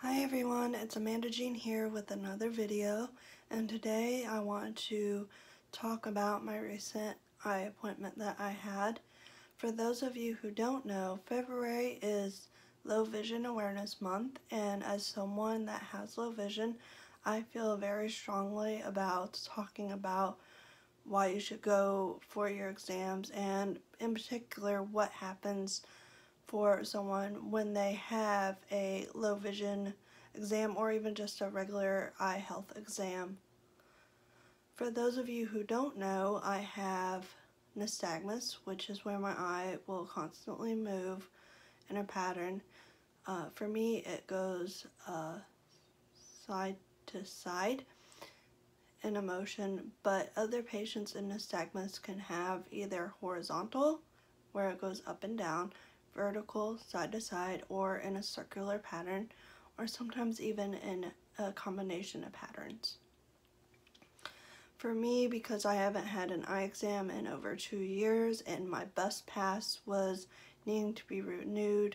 Hi everyone, it's Amanda Jean here with another video, and today I want to talk about my recent eye appointment that I had. For those of you who don't know, February is Low Vision Awareness Month, and as someone that has low vision, I feel very strongly about talking about why you should go for your exams, and in particular what happens for someone when they have a low vision exam or even just a regular eye health exam. For those of you who don't know, I have nystagmus, which is where my eye will constantly move in a pattern. For me, it goes side to side in a motion, but other patients in nystagmus can have either horizontal, where it goes up and down, vertical, side to side, or in a circular pattern, or sometimes even in a combination of patterns. For me, because I haven't had an eye exam in over 2 years and my bus pass was needing to be renewed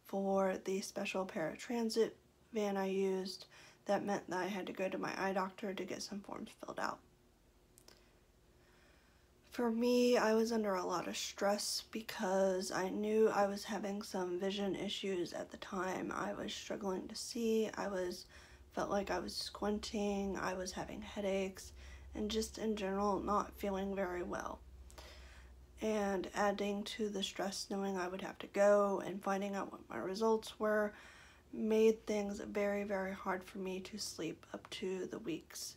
for the special paratransit van I used, that meant that I had to go to my eye doctor to get some forms filled out. For me, I was under a lot of stress because I knew I was having some vision issues at the time. I was struggling to see, felt like I was squinting, I was having headaches, and just in general not feeling very well. And adding to the stress knowing I would have to go and finding out what my results were made things very, very hard for me to sleep up to the weeks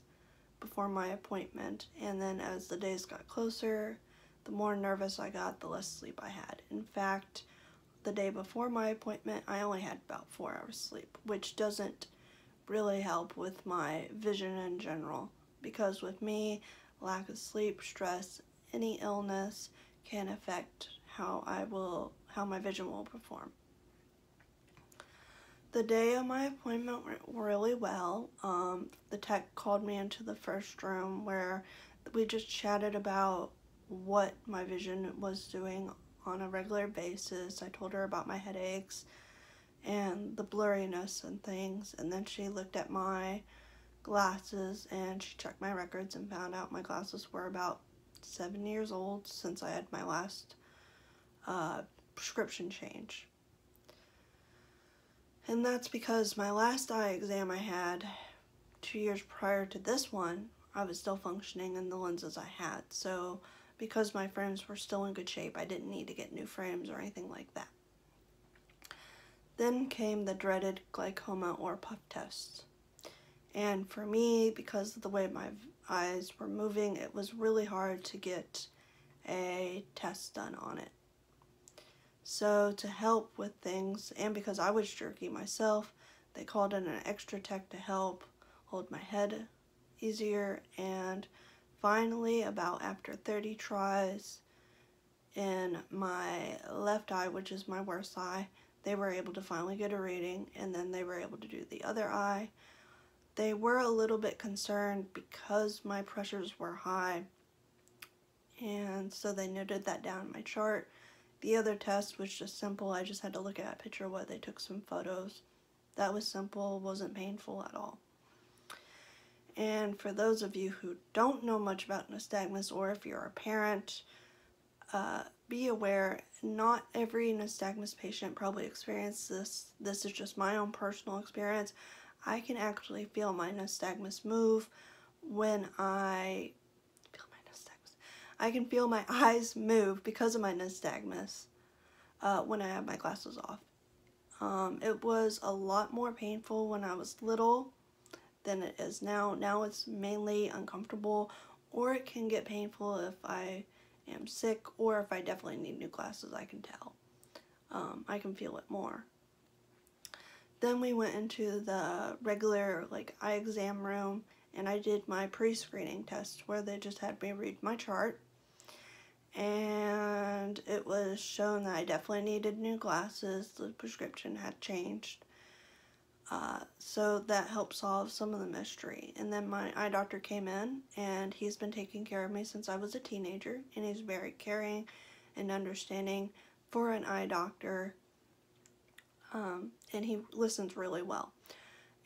before my appointment, and then as the days got closer, the more nervous I got, the less sleep I had. In fact, the day before my appointment, I only had about 4 hours sleep, which doesn't really help with my vision in general, because with me, lack of sleep, stress, any illness can affect how my vision will perform. The day of my appointment went really well. The tech called me into the first room where we just chatted about what my vision was doing on a regular basis. I told her about my headaches and the blurriness and things, and then she looked at my glasses and she checked my records and found out my glasses were about 7 years old since I had my last prescription change. And that's because my last eye exam I had 2 years prior to this one, I was still functioning in the lenses I had. So because my frames were still in good shape, I didn't need to get new frames or anything like that. Then came the dreaded glaucoma or puff tests. And for me, because of the way my eyes were moving, it was really hard to get a test done on it. So to help with things, and because I was jerky myself, they called in an extra tech to help hold my head easier, and finally, about after 30 tries in my left eye, which is my worst eye, they were able to finally get a reading, and then they were able to do the other eye. They were a little bit concerned because my pressures were high, and so they noted that down in my chart. The other test was just simple. I just had to look at a picture of what they took some photos. That was simple, wasn't painful at all. And for those of you who don't know much about nystagmus, or if you're a parent, be aware, not every nystagmus patient probably experienced this. This is just my own personal experience. I can actually feel my nystagmus move when I can feel my eyes move because of my nystagmus when I have my glasses off. It was a lot more painful when I was little than it is now. Now it's mainly uncomfortable, or it can get painful if I am sick or if I definitely need new glasses. I can tell. I can feel it more. Then we went into the regular eye exam room, and I did my pre-screening test where they just had me read my chart, and it was shown that I definitely needed new glasses. The prescription had changed, so that helped solve some of the mystery. And then my eye doctor came in, and he's been taking care of me since I was a teenager, and he's very caring and understanding for an eye doctor, and he listens really well.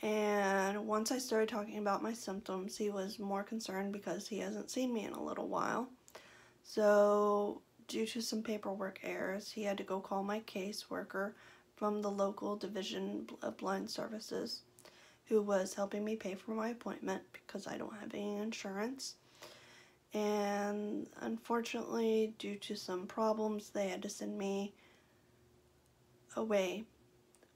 And once I started talking about my symptoms, he was more concerned because he hasn't seen me in a little while. So due to some paperwork errors, he had to go call my caseworker from the local division of blind services, who was helping me pay for my appointment because I don't have any insurance. And unfortunately, due to some problems, they had to send me away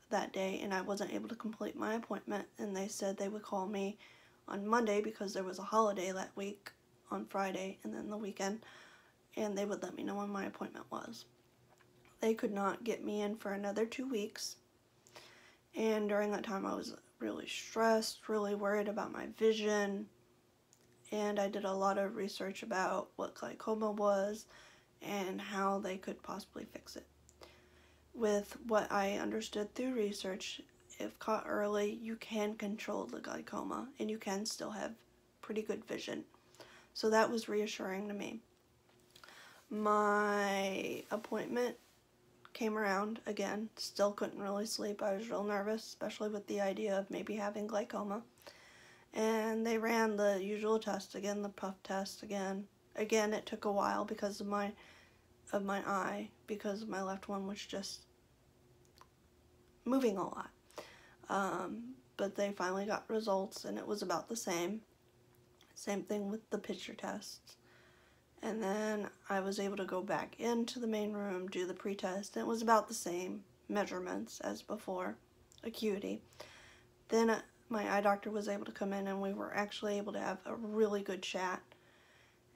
that day, and I wasn't able to complete my appointment, and they said they would call me on Monday because there was a holiday that week on Friday and then the weekend, and they would let me know when my appointment was. They could not get me in for another 2 weeks, and during that time I was really stressed, really worried about my vision, and I did a lot of research about what glaucoma was and how they could possibly fix it. With what I understood through research, if caught early, you can control the glaucoma and you can still have pretty good vision. So that was reassuring to me. My appointment came around again, still couldn't really sleep. I was real nervous, especially with the idea of maybe having glaucoma. And they ran the usual test again, the puff test again. Again, it took a while because of my eye, because my left one was just moving a lot. But they finally got results, and it was about the same. Same thing with the picture tests. And then I was able to go back into the main room, do the pre-test, and it was about the same measurements as before, acuity. Then my eye doctor was able to come in, and we were actually able to have a really good chat.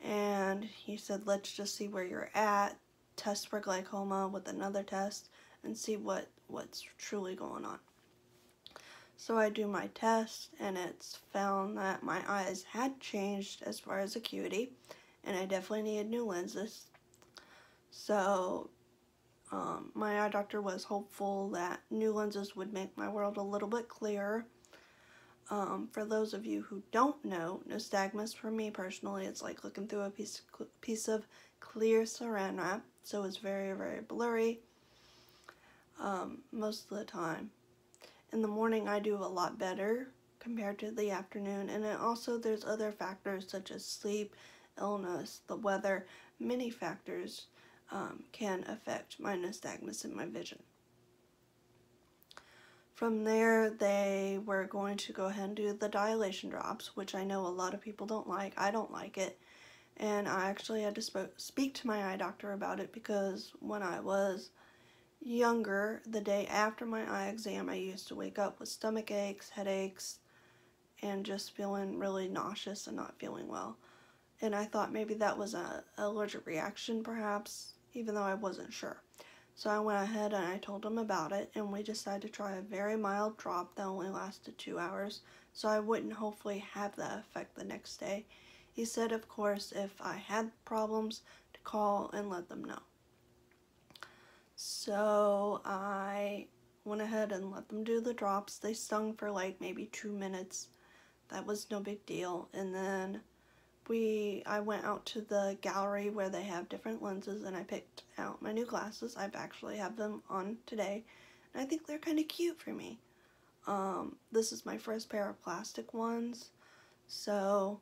And he said, let's just see where you're at, test for glaucoma with another test, and see what's truly going on. So I do my test, and it's found that my eyes had changed as far as acuity, and I definitely needed new lenses. So my eye doctor was hopeful that new lenses would make my world a little bit clearer. For those of you who don't know, nystagmus for me personally, it's like looking through a piece of clear saran wrap, so it's very, very blurry most of the time. In the morning I do a lot better compared to the afternoon, and then also there's other factors such as sleep, illness, the weather. Many factors can affect my nystagmus and my vision. From there, they were going to go ahead and do the dilation drops, which I know a lot of people don't like. I don't like it, and I actually had to speak to my eye doctor about it because when I was younger, the day after my eye exam, I used to wake up with stomach aches, headaches, and just feeling really nauseous and not feeling well. And I thought maybe that was an allergic reaction perhaps, even though I wasn't sure. So I went ahead and I told him about it, and we decided to try a very mild drop that only lasted 2 hours, so I wouldn't hopefully have that effect the next day. He said, of course, if I had problems, to call and let them know. So I went ahead and let them do the drops. They stung for like maybe 2 minutes. That was no big deal. And then I went out to the gallery where they have different lenses, and I picked out my new glasses. I've actually have them on today, and I think they're kind of cute for me. This is my first pair of plastic ones, so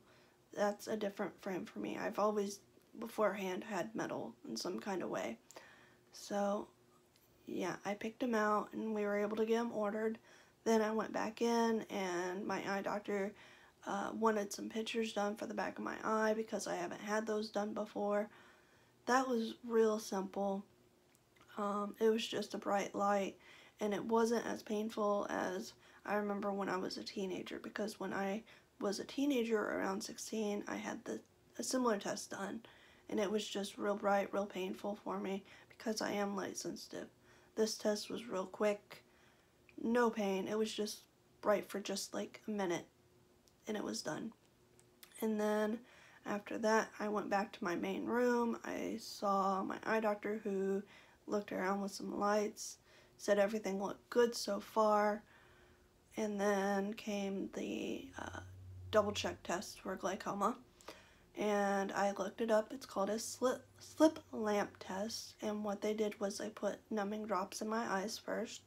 that's a different frame for me. I've always beforehand had metal in some kind of way. So yeah, I picked them out and we were able to get them ordered. Then I went back in, and my eye doctor wanted some pictures done for the back of my eye because I haven't had those done before. That was real simple. It was just a bright light, and it wasn't as painful as I remember when I was a teenager, because when I was a teenager around 16, I had a similar test done, and it was just real bright, real painful for me because I am light sensitive. This test was real quick, no pain. It was just bright for just like a minute, and it was done. And then after that, I went back to my main room. I saw my eye doctor, who looked around with some lights, said everything looked good so far. And then came the double check test for glaucoma, and I looked it up. It's called a slip lamp test, and what they did was they put numbing drops in my eyes first.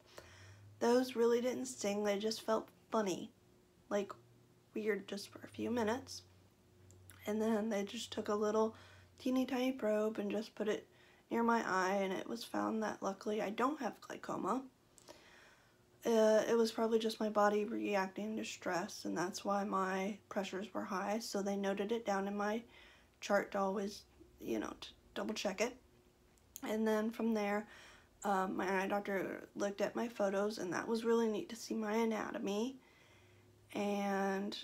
Those really didn't sting, they just felt funny, like weird, just for a few minutes. And then they just took a little teeny tiny probe and just put it near my eye, and it was found that luckily I don't have glaucoma. It was probably just my body reacting to stress, and that's why my pressures were high. So they noted it down in my chart to always, to double check it. And then from there, my eye doctor looked at my photos, and that was really neat to see my anatomy. And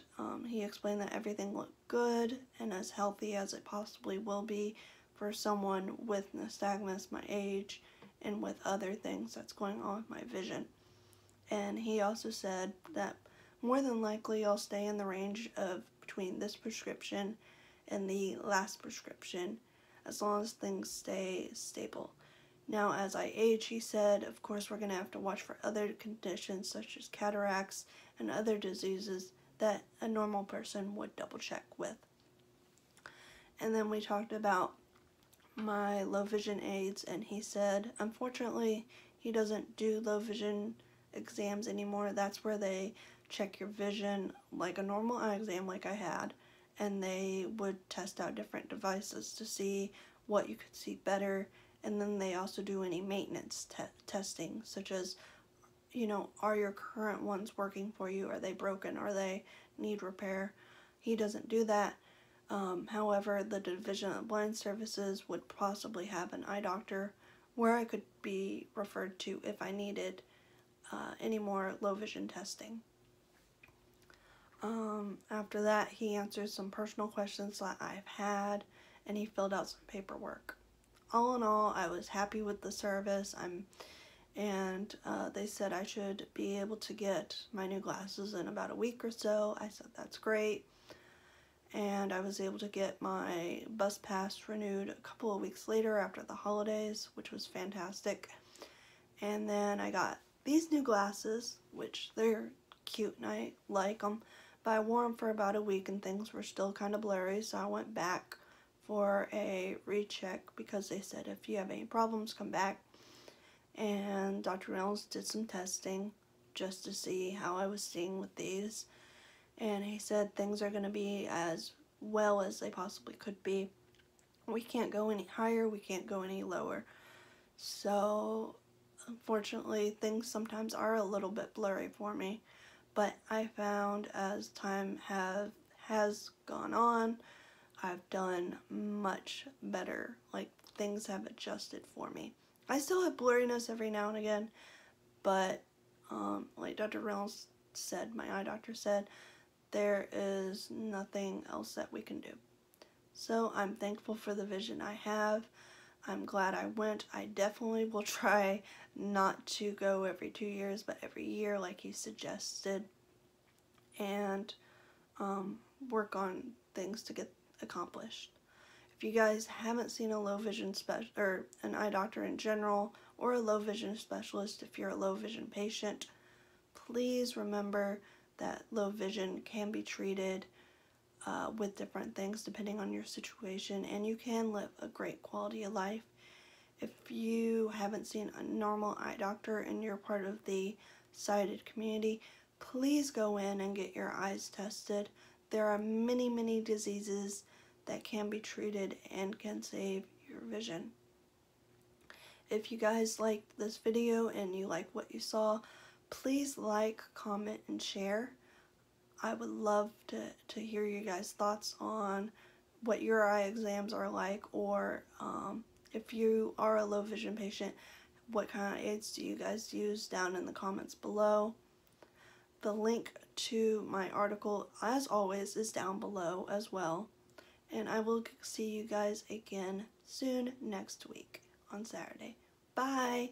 he explained that everything looked good and as healthy as it possibly will be for someone with nystagmus my age and with other things that's going on with my vision. And he also said that more than likely I'll stay in the range of between this prescription and the last prescription as long as things stay stable. Now, as I age, he said, of course we're going to have to watch for other conditions such as cataracts and other diseases that a normal person would double check with. And then we talked about my low vision aids, and he said unfortunately he doesn't do low vision exams anymore. That's where they check your vision like a normal eye exam like I had, and they would test out different devices to see what you could see better. And then they also do any maintenance testing, such as, are your current ones working for you? Are they broken? Are they need repair? He doesn't do that. However, the Division of Blind Services would possibly have an eye doctor where I could be referred to if I needed any more low vision testing. After that, he answered some personal questions that I've had, and he filled out some paperwork. All in all, I was happy with the service. They said I should be able to get my new glasses in about a week or so. I said that's great. And I was able to get my bus pass renewed a couple of weeks later after the holidays, which was fantastic. And then I got these new glasses, which they're cute and I like them, but I wore them for about a week and things were still kind of blurry, so I went back for a recheck because they said if you have any problems, come back. And Dr. Reynolds did some testing just to see how I was seeing with these, and he said things are going to be as well as they possibly could be. We can't go any higher, we can't go any lower. So unfortunately things sometimes are a little bit blurry for me, but I found as time has gone on, I've done much better. Like, things have adjusted for me. I still have blurriness every now and again, but like Dr. Reynolds said, my eye doctor said, there is nothing else that we can do. So I'm thankful for the vision I have. I'm glad I went. I definitely will try not to go every 2 years, but every year like he suggested, and work on things to get accomplished. If you guys haven't seen a low vision or an eye doctor in general, or a low vision specialist if you're a low vision patient, please remember that low vision can be treated with different things depending on your situation, and you can live a great quality of life. If you haven't seen a normal eye doctor and you're part of the sighted community, please go in and get your eyes tested. There are many, many diseases that can be treated and can save your vision. If you guys liked this video and you like what you saw, please like, comment, and share. I would love to hear you guys' thoughts on what your eye exams are like, or if you are a low vision patient, what kind of aids do you guys use down in the comments below. The link to my article, as always, is down below as well. And I will see you guys again soon next week on Saturday. Bye!